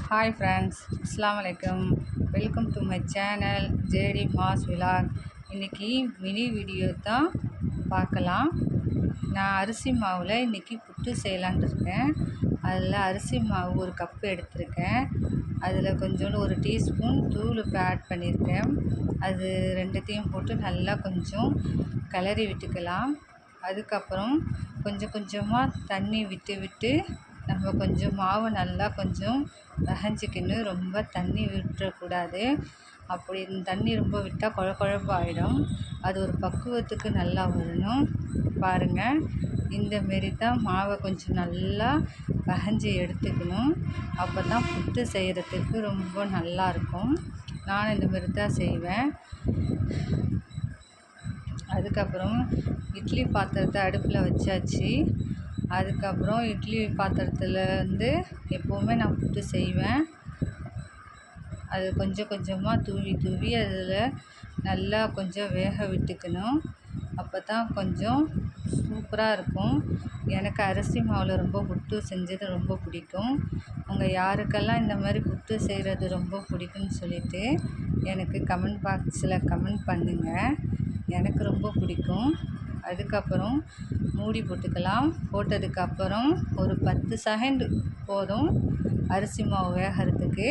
Hi friends, Assalamu alaikum. Welcome to my channel JD Mass Vlog. இன்றைக்கி mini video தான் பார்க்கலாம். நான் அரிசி மாவில் இன்றைக்கி புட்டு செய்யலான்ட்டு இருக்கேன். அதில் அரிசி மாவு ஒரு கப்பு எடுத்திருக்கேன். அதில் கொஞ்சோண்டு ஒரு டீஸ்பூன் தூள் ஆட் பண்ணியிருக்கேன். அது ரெண்டுத்தையும் போட்டு நல்லா கொஞ்சம் கிளறி விட்டுக்கலாம். அதுக்கப்புறம் கொஞ்சம் கொஞ்சமாக தண்ணி விட்டு நம்ம கொஞ்சம் மாவு நல்லா கொஞ்சம் பிசைஞ்சிக்கணும். ரொம்ப தண்ணி விட்டுறக்கூடாது. அப்படி தண்ணி ரொம்ப விட்டால் குழப்பு ஆகிடும். அது ஒரு பக்குவத்துக்கு நல்லா வரணும். பாருங்கள், இந்தமாரி தான் மாவை கொஞ்சம் நல்லா பிசைஞ்சி எடுத்துக்கணும். அப்போ தான் புட்டு செய்கிறதுக்கு ரொம்ப நல்லாயிருக்கும். நான் இந்தமாரி தான் செய்வேன். அதுக்கப்புறம் இட்லி பாத்திரத்தை அடுப்பில் வச்சாச்சு. அதுக்கப்புறம் இட்லி பாத்திரத்தில் எப்போவுமே நான் புட்டு செய்வேன். அது கொஞ்சம் கொஞ்சமாக தூவி அதில் நல்லா கொஞ்சம் வேக விட்டுக்கணும். அப்போ தான் கொஞ்சம் சூப்பராக இருக்கும். எனக்கு அரிசி மாவில் ரொம்ப புட்டு செஞ்சது ரொம்ப பிடிக்கும். உங்கள் யாருக்கெல்லாம் இந்த மாதிரி புட்டு செய்கிறது ரொம்ப பிடிக்கும்னு சொல்லிவிட்டு எனக்கு கமெண்ட் பாக்ஸில் கமெண்ட் பண்ணுங்கள். எனக்கு ரொம்ப பிடிக்கும். அதுக்கப்புறம் மூடி போட்டுக்கலாம். போட்டதுக்கப்புறம் ஒரு 10 செகண்ட் போதும் அரிசி மாவு வேகிறதுக்கு.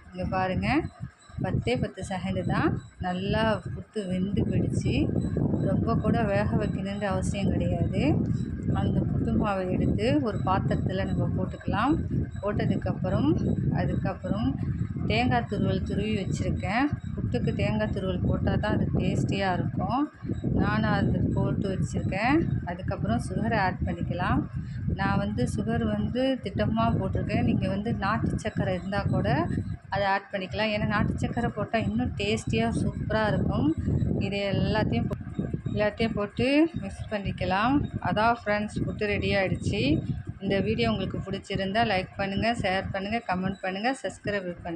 இங்கே பாருங்கள், 10 செகண்டு தான். நல்லா புட்டு வெந்து போயிடுச்சு. ரொம்ப கூட வேக வைக்கணுன்ற அவசியம் கிடையாது. அந்த புட்டு மாவை எடுத்து ஒரு பாத்திரத்தில் நம்ம போட்டுக்கலாம். அதுக்கப்புறம் தேங்காய் துருவி வச்சுருக்கேன். புட்டுக்கு தேங்காய் துருவல் போட்டால் தான் அது டேஸ்டியாக இருக்கும். நானும் அது போட்டு வச்சுருக்கேன். அதுக்கப்புறம் சுகரை ஆட் பண்ணிக்கலாம். நான் சுகர் திட்டமாக போட்டிருக்கேன். நீங்கள் நாட்டு சர்க்கரை இருந்தால் கூட அதை ஆட் பண்ணிக்கலாம். ஏன்னா நாட்டு சர்க்கரை போட்டால் இன்னும் டேஸ்டியாக சூப்பராக இருக்கும். இது எல்லாத்தையும் போட்டு மிக்ஸ் பண்ணிக்கலாம். அதான் ஃப்ரெண்ட்ஸ், புட்டு ரெடி ஆகிடுச்சு. இந்த வீடியோ உங்களுக்கு பிடிச்சிருந்தால் லைக் பண்ணுங்கள், ஷேர் பண்ணுங்கள், கமெண்ட் பண்ணுங்கள், சப்ஸ்கிரைப் பண்ணுங்கள்.